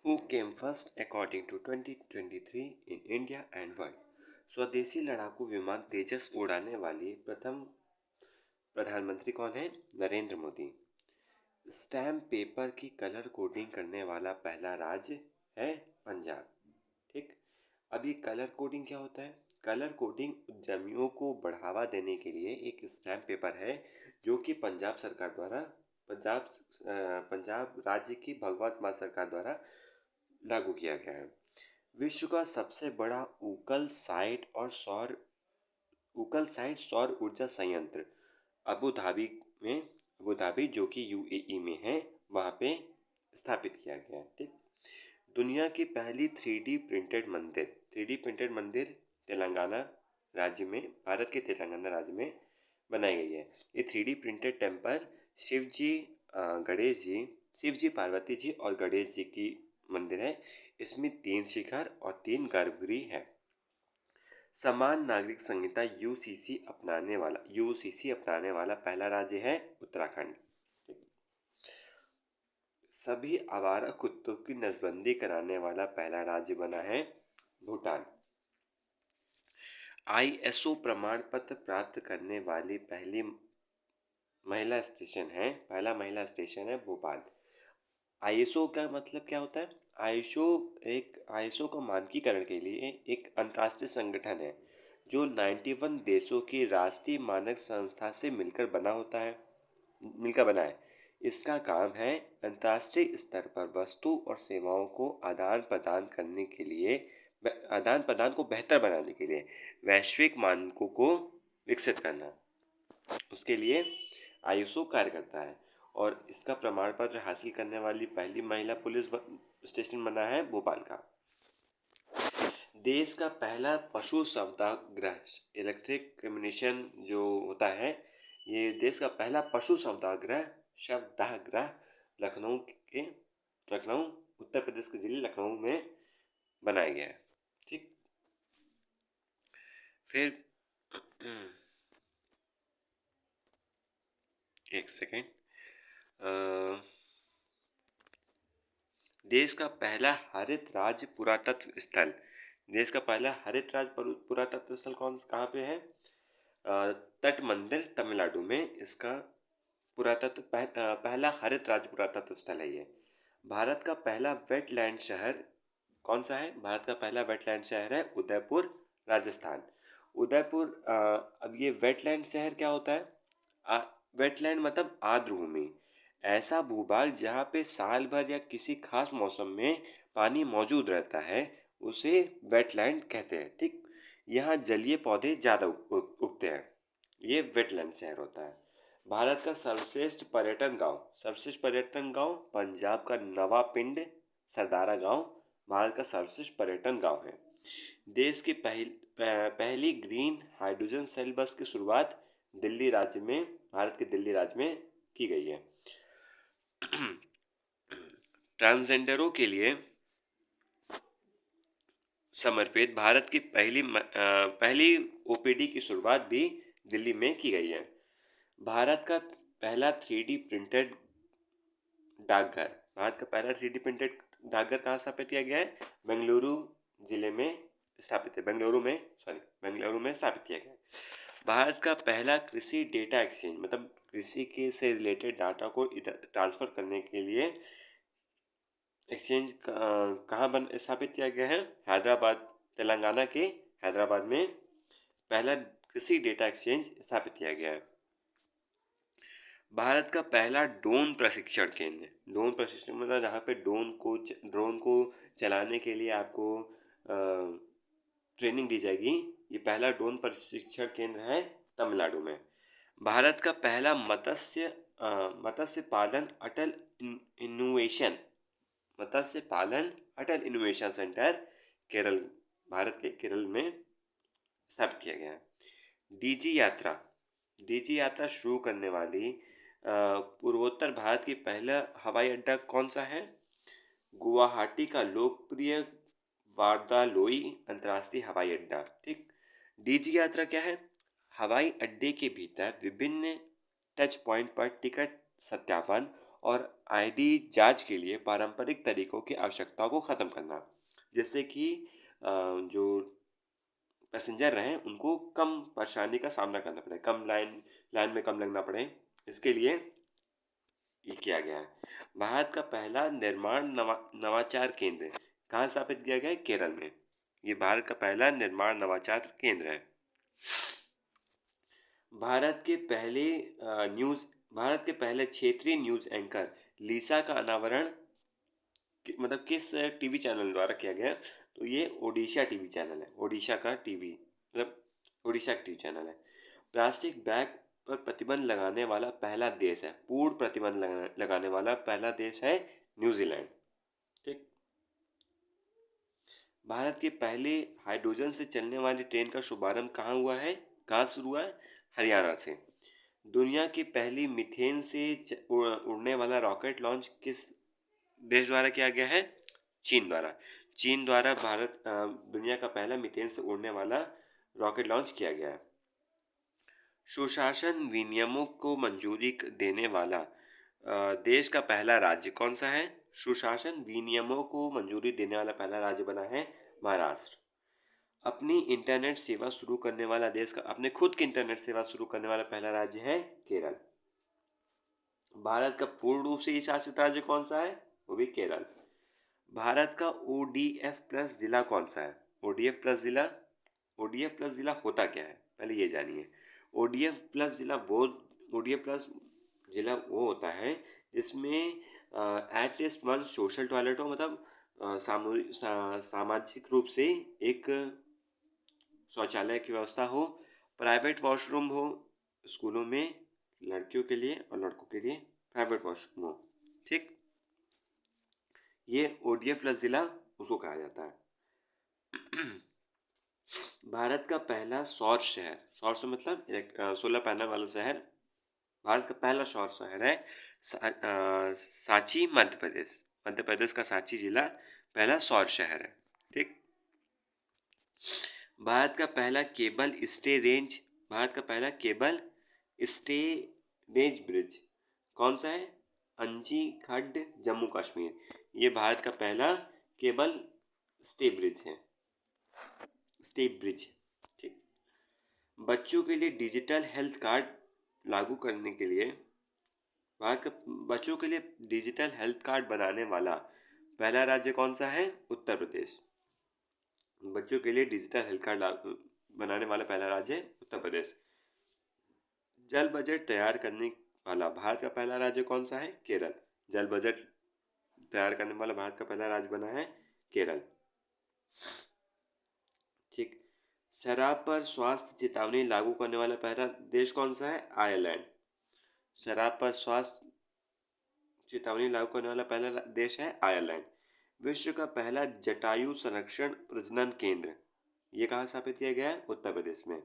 Who came first according to 2023 in India and world? स्वदेशी लड़ाकू विमान तेजस उड़ाने वाली प्रथम प्रधानमंत्री कौन है? नरेंद्र मोदी। स्टैम्प पेपर की कलर कोडिंग करने वाला पहला राज्य है पंजाब। ठीक। अभी कलर कोडिंग क्या होता है? कलर कोडिंग उद्यमियों को बढ़ावा देने के लिए एक स्टैम्प पेपर है जो कि पंजाब सरकार द्वारा पंजाब राज्य की भगवत मान सरकार द्वारा लागू किया गया है। विश्व का सबसे बड़ा उकल साइट सौर ऊर्जा संयंत्र अबू धाबी अबू धाबी जो कि यूएई में है, वहां पे स्थापित किया गया है। ठीक। दुनिया की पहली 3D प्रिंटेड मंदिर तेलंगाना राज्य में, भारत के तेलंगाना राज्य में बनाई गई है। ये 3D प्रिंटेड टेम्पल शिव जी, गणेश जी, शिव जी, पार्वती जी और गणेश जी की मंदिर है। इसमें 3 शिखर और 3 गर्भगृह है। समान नागरिक संहिता यूसीसी अपनाने वाला पहला राज्य है उत्तराखंड। सभी आवारा कुत्तों की नसबंदी कराने वाला पहला राज्य बना है भूटान। आईएसओ प्रमाण पत्र प्राप्त करने वाली पहला महिला स्टेशन है भोपाल। आईएसओ का मतलब क्या होता है? आईएसओ का मानकीकरण के लिए एक अंतर्राष्ट्रीय संगठन है जो 91 देशों की राष्ट्रीय मानक संस्था से मिलकर बना है। इसका काम है अंतर्राष्ट्रीय स्तर पर वस्तु और सेवाओं को आदान प्रदान को बेहतर बनाने के लिए वैश्विक मानकों को विकसित करना। उसके लिए आईएसओ कार्य करता है और इसका प्रमाण पत्र हासिल करने वाली पहली महिला पुलिस स्टेशन बना है भोपाल का। देश का पहला पशु सौदागृह इलेक्ट्रिक कम्युनिकेशन जो होता है, ये देश का पहला पशु सौदागृह लखनऊ उत्तर प्रदेश के जिले लखनऊ में बनाया गया है। ठीक। फिर एक सेकेंड। देश का पहला हरित राज्य पुरातत्व स्थल कहाँ पे है? तट मंदिर तमिलनाडु में इसका पहला हरित राज्य पुरातत्व स्थल है ये। भारत का पहला वेटलैंड शहर कौन सा है? भारत का पहला वेटलैंड शहर है उदयपुर, राजस्थान। अब ये वेटलैंड शहर क्या होता है? वेटलैंड मतलब आर्द्र भूमि, ऐसा भूभाग जहाँ पे साल भर या किसी खास मौसम में पानी मौजूद रहता है, उसे वेटलैंड कहते हैं। ठीक। यहाँ जलीय पौधे ज़्यादा उगते हैं। ये वेटलैंड शहर होता है। भारत का सर्वश्रेष्ठ पर्यटन गांव पंजाब का नवापिंड सरदारा गांव भारत का सर्वश्रेष्ठ पर्यटन गांव है। देश की पहली ग्रीन हाइड्रोजन सेल बस की शुरुआत भारत के दिल्ली राज्य में की गई है। ट्रांसजेंडरों के लिए समर्पित भारत की पहली ओपीडी की शुरुआत भी दिल्ली में की गई है। भारत का पहला 3D प्रिंटेड डाकघर कहाँ स्थापित किया गया है? बेंगलुरु में स्थापित किया गया है। भारत का पहला कृषि डेटा एक्सचेंज मतलब कृषि के से रिलेटेड डाटा को इधर ट्रांसफर करने के लिए एक्सचेंज कहाँ स्थापित किया गया है? हैदराबाद, तेलंगाना के हैदराबाद में पहला कृषि डेटा एक्सचेंज स्थापित किया गया है। भारत का पहला ड्रोन प्रशिक्षण मतलब जहाँ पे ड्रोन को चलाने के लिए आपको ट्रेनिंग दी जाएगी। ये पहला ड्रोन प्रशिक्षण केंद्र है तमिलनाडु में। भारत का पहला मत्स्य पालन अटल इनोवेशन सेंटर भारत के केरल में स्थापित किया गया है। डीजी यात्रा शुरू करने वाली पूर्वोत्तर भारत की पहला हवाई अड्डा कौन सा है? गुवाहाटी का लोकप्रिय वारदालोई अंतर्राष्ट्रीय हवाई अड्डा। ठीक। डीजी यात्रा क्या है? हवाई अड्डे के भीतर विभिन्न टच पॉइंट पर टिकट सत्यापन और आईडी जांच के लिए पारंपरिक तरीकों की आवश्यकताओं को ख़त्म करना, जैसे कि जो पैसेंजर रहें उनको कम परेशानी का सामना करना पड़े, कम लाइन में कम लगना पड़े, इसके लिए ये किया गया है। भारत का पहला निर्माण नवाचार केंद्र कहाँ स्थापित किया गया है? केरल में। ये भारत का पहला निर्माण नवाचार केंद्र है। भारत के पहले भारत के पहले क्षेत्रीय न्यूज एंकर लीसा का अनावरण मतलब किस टीवी चैनल द्वारा किया गया? तो ये ओडिशा टीवी चैनल है। ओडिशा का टीवी मतलब ओडिशा का टीवी चैनल है। प्लास्टिक बैग पर प्रतिबंध लगाने वाला पहला देश है, पूर्ण प्रतिबंध लगाने वाला पहला देश है न्यूजीलैंड। ठीक। भारत के पहले हाइड्रोजन से चलने वाली ट्रेन का शुभारंभ कहाँ हुआ है? कहाँ शुरू हुआ है? हरियाणा से। दुनिया की पहली मीथेन से उड़ने वाला रॉकेट लॉन्च किस देश द्वारा किया गया है? चीन द्वारा। चीन द्वारा दुनिया का पहला मीथेन से उड़ने वाला रॉकेट लॉन्च किया गया है। सुशासन विनियमों को मंजूरी देने वाला देश का पहला राज्य कौन सा है? सुशासन विनियमों को मंजूरी देने वाला पहला राज्य बना है महाराष्ट्र। अपनी इंटरनेट सेवा शुरू करने वाला देश का अपने खुद की इंटरनेट सेवा शुरू करने वाला पहला राज्य है केरल। भारत का पूर्ण रूप से शासित राज्य कौन सा है? वो भी केरल। भारत का ODF प्लस जिला कौन सा है? ODF प्लस जिला, ODF प्लस जिला होता क्या है पहले ये जानिए। ODF प्लस जिला वो होता है जिसमें एटलीस्ट वन सोशल टॉयलेट हो, मतलब सामाजिक रूप से एक शौचालय की व्यवस्था हो, प्राइवेट वॉशरूम हो, स्कूलों में लड़कियों के लिए और लड़कों के लिए प्राइवेट वॉशरूम हो। ठीक, ये ODF प्लस जिला उसको कहा जाता है। भारत का पहला सौर शहर, सौर से मतलब सोलर पैनल वाला शहर, भारत का पहला सौर शहर है सांची, मध्य प्रदेश। मध्य प्रदेश का सांची जिला पहला सौर शहर है। ठीक। भारत का पहला केबल स्टे रेंज, भारत का पहला केबल स्टे रेंज ब्रिज कौन सा है? अंजी खड्ड, जम्मू कश्मीर। ये भारत का पहला केबल स्टे ब्रिज है, स्टे ब्रिज। ठीक। बच्चों के लिए डिजिटल हेल्थ कार्ड लागू करने के लिए भारत का बच्चों के लिए डिजिटल हेल्थ कार्ड बनाने वाला पहला राज्य कौन सा है? उत्तर प्रदेश। बच्चों के लिए डिजिटल हेल्थ कार्ड बनाने वाला पहला राज्य है उत्तर प्रदेश। जल बजट तैयार करने वाला भारत का पहला राज्य कौन सा है? केरल। जल बजट तैयार करने वाला भारत का पहला राज्य बना है केरल। ठीक। शराब पर स्वास्थ्य चेतावनी लागू करने वाला पहला देश कौन सा है? आयरलैंड। शराब पर स्वास्थ्य चेतावनी लागू करने वाला पहला देश है आयरलैंड। विश्व का पहला जटायु संरक्षण प्रजनन केंद्र, ये कहाँ स्थापित किया गया है? उत्तर प्रदेश में।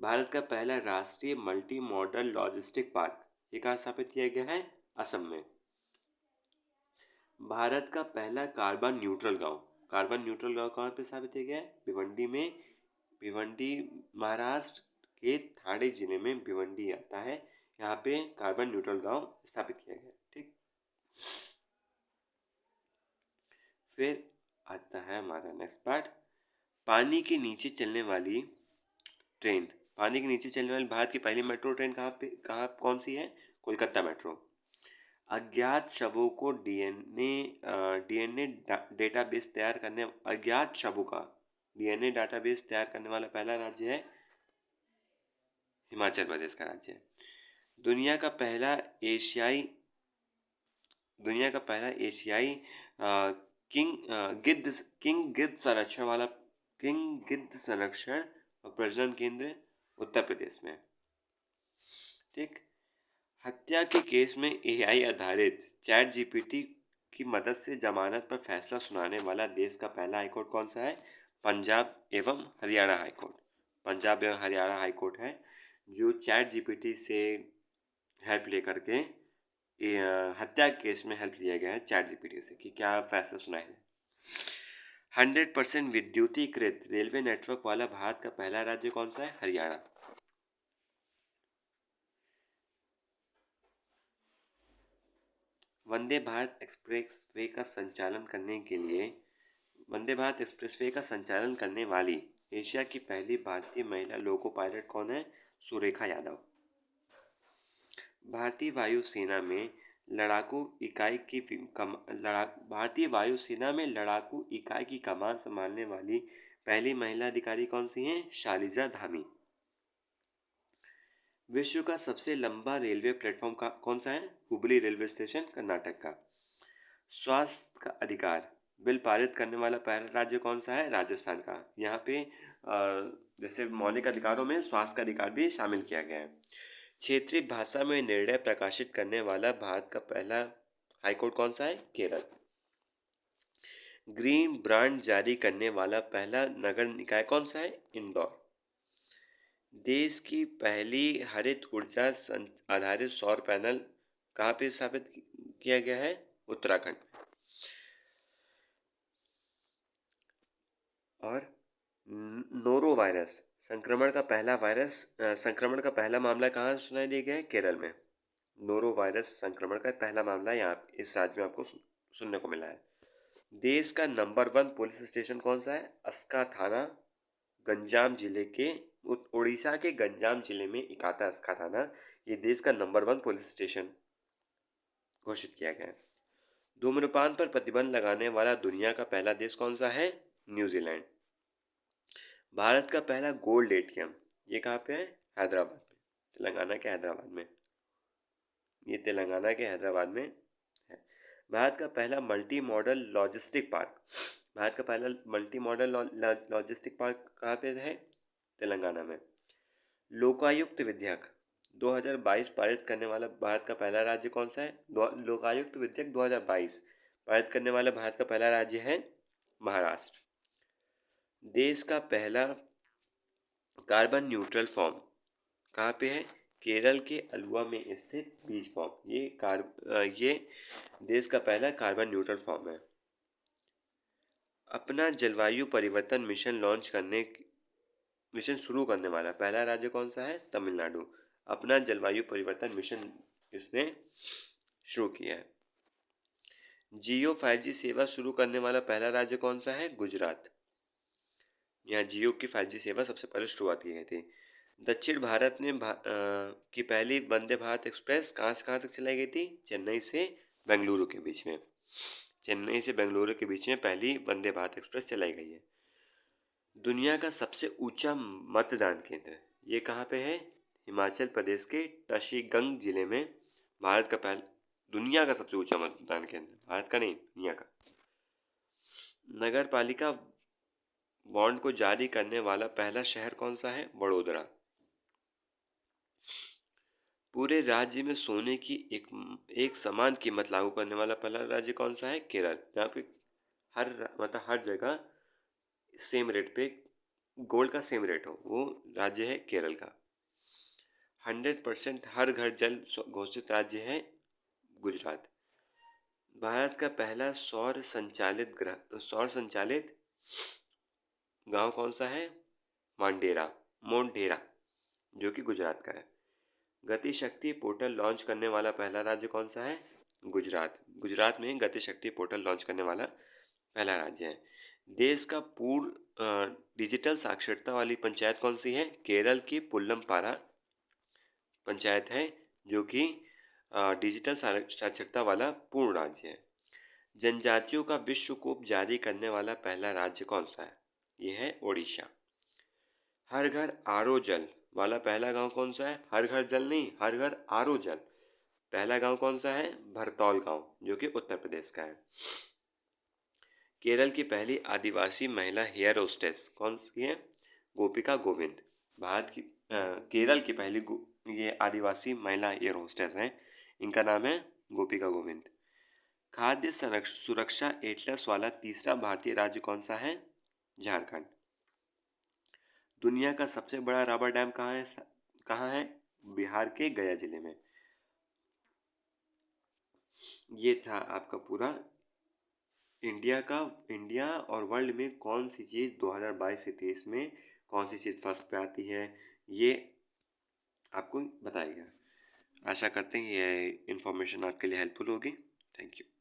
भारत का पहला राष्ट्रीय मल्टी मॉडल लॉजिस्टिक पार्क, ये कहाँ स्थापित किया गया है? असम में। भारत का पहला कार्बन न्यूट्रल गांव, कार्बन न्यूट्रल गांव कहाँ पे स्थापित किया गया है? भिवंडी में। भिवंडी महाराष्ट्र के ठाणे जिले में भिवंडी आता है, यहाँ पे कार्बन न्यूट्रल गांव स्थापित किया गया। ठीक। फिर आता है हमारा नेक्स्ट पार्ट, पानी के नीचे चलने वाली ट्रेन। पानी के नीचे चलने वाली भारत की पहली मेट्रो ट्रेन कौन सी है? कोलकाता मेट्रो। अज्ञात शवों को डीएनए डेटाबेस तैयार करने अज्ञात शवों का डीएनए डेटाबेस तैयार करने वाला पहला राज्य है हिमाचल प्रदेश का राज्य है। दुनिया का पहला एशियाई किंग गिद्ध संरक्षण और प्रजनन केंद्र उत्तर प्रदेश में। ठीक। हत्या के केस में AI आधारित चैट जीपीटी की मदद से जमानत पर फैसला सुनाने वाला देश का पहला हाईकोर्ट कौन सा है? पंजाब एवं हरियाणा हाईकोर्ट। पंजाब एवं हरियाणा हाईकोर्ट है जो चैट जीपीटी से हेल्प लेकर के हत्या केस में हेल्प लिया गया है चैट जीपीटी से कि क्या फैसला सुनाए। 100% विद्युतीकृत रेलवे नेटवर्क वाला भारत का पहला राज्य कौन सा है? हरियाणा। वंदे भारत एक्सप्रेसवे का संचालन करने के लिए वंदे भारत एक्सप्रेसवे का संचालन करने वाली एशिया की पहली भारतीय महिला लोको पायलट कौन है? सुरेखा यादव। भारतीय वायुसेना में लड़ाकू इकाई की भारतीय वायुसेना में लड़ाकू इकाई की कमान संभालने वाली पहली महिला अधिकारी कौन सी हैं? शालिजा धामी। विश्व का सबसे लंबा रेलवे प्लेटफॉर्म का कौन सा है? हुबली रेलवे स्टेशन, कर्नाटक का। स्वास्थ्य का अधिकार बिल पारित करने वाला पहला राज्य कौन सा है? राजस्थान का। यहाँ पे जैसे मौलिक अधिकारों में स्वास्थ्य का अधिकार भी शामिल किया गया है। क्षेत्रीय भाषा में निर्णय प्रकाशित करने वाला भारत का पहला हाईकोर्ट कौन सा है? केरल। ग्रीन ब्रांड जारी करने वाला पहला नगर निकाय कौन सा है? इंदौर। देश की पहली हरित ऊर्जा आधारित सौर पैनल कहाँ पे स्थापित किया गया है? उत्तराखंड। और नोरो वायरस संक्रमण का पहला मामला कहाँ सुनाई दिया गया है? केरल में। नोरो वायरस संक्रमण का पहला मामला यहाँ इस राज्य में आपको सुनने को मिला है। देश का नंबर 1 पुलिस स्टेशन कौन सा है? अस्का थाना, गंजाम जिले के उड़ीसा के गंजाम जिले में इकाता अस्का थाना, ये देश का नंबर 1 पुलिस स्टेशन घोषित किया गया है। धूम्रपान पर प्रतिबंध लगाने वाला दुनिया का पहला देश कौन सा है? न्यूजीलैंड। भारत का पहला गोल्ड एटीएम ये कहाँ पे है? हैदराबाद में, तेलंगाना के हैदराबाद में। ये तेलंगाना के हैदराबाद में है। भारत का पहला मल्टी मॉडल लॉजिस्टिक पार्क कहाँ पे है? तेलंगाना में। लोकायुक्त विधेयक 2022 पारित करने वाला भारत का पहला राज्य कौन सा है? लोकायुक्त विधेयक 2022 पारित करने वाला भारत का पहला राज्य है महाराष्ट्र। देश का पहला कार्बन न्यूट्रल फॉर्म कहाँ पे है? केरल के अलुवा में स्थित बीज फॉर्म। ये देश का पहला कार्बन न्यूट्रल फॉर्म है। अपना जलवायु परिवर्तन मिशन शुरू करने वाला पहला राज्य कौन सा है? तमिलनाडु। अपना जलवायु परिवर्तन मिशन इसने शुरू किया है। जियो 5G सेवा शुरू करने वाला पहला राज्य कौन सा है? गुजरात। यहाँ जियो की 5G सेवा सबसे पहले शुरुआत की गई थी। दक्षिण भारत में की पहली वंदे भारत एक्सप्रेस कहाँ से कहाँ तक चलाई गई थी? चेन्नई से बेंगलुरु के बीच में। चेन्नई से बेंगलुरु के बीच में पहली वंदे भारत एक्सप्रेस चलाई गई है। दुनिया का सबसे ऊंचा मतदान केंद्र ये कहाँ पे है? हिमाचल प्रदेश के टशीगंग जिले में। दुनिया का सबसे ऊंचा मतदान केंद्र, भारत का नहीं, दुनिया का। नगर पालिका बॉन्ड को जारी करने वाला पहला शहर कौन सा है? वडोदरा। पूरे राज्य में सोने की एक समान कीमत लागू करने वाला पहला राज्य कौन सा है? केरल। जहाँ पे हर जगह सेम रेट पे गोल्ड का सेम रेट हो, वो राज्य है केरल का। 100% हर घर जल घोषित राज्य है गुजरात। भारत का पहला सौर संचालित गांव कौन सा है? मोंढेरा, जो कि गुजरात का है। गति शक्ति पोर्टल लॉन्च करने वाला पहला राज्य कौन सा है? गुजरात। गुजरात में गति शक्ति पोर्टल लॉन्च करने वाला पहला राज्य है। देश का पूर्ण डिजिटल साक्षरता वाली पंचायत कौन सी है? केरल की पुल्लमपारा पंचायत है, जो कि डिजिटल साक्षरता वाला पूर्ण राज्य है। जनजातियों का विश्वकोप जारी करने वाला पहला राज्य कौन सा है? यह है ओडिशा। हर घर आरओ जल वाला पहला गांव कौन सा है? हर घर जल नहीं, हर घर आरओ जल। पहला गांव कौन सा है? भरतौल गांव, जो कि उत्तर प्रदेश का है। केरल की पहली आदिवासी महिला एयर होस्टेस कौन सी है? गोपिका गोविंद। केरल की पहली ये आदिवासी महिला एयर होस्टेस हैं, इनका नाम है गोपिका गोविंद। खाद्य सुरक्षा एटलस वाला तीसरा भारतीय राज्य कौन सा है? झारखंड। दुनिया का सबसे बड़ा रबर डैम कहाँ है? बिहार के गया जिले में। ये था आपका पूरा इंडिया और वर्ल्ड में कौन सी चीज़ 2022 से 23 में कौन सी चीज़ फर्स्ट पे आती है, ये आपको बताएगा। आशा करते हैं ये इन्फॉर्मेशन आपके लिए हेल्पफुल होगी। Thank you.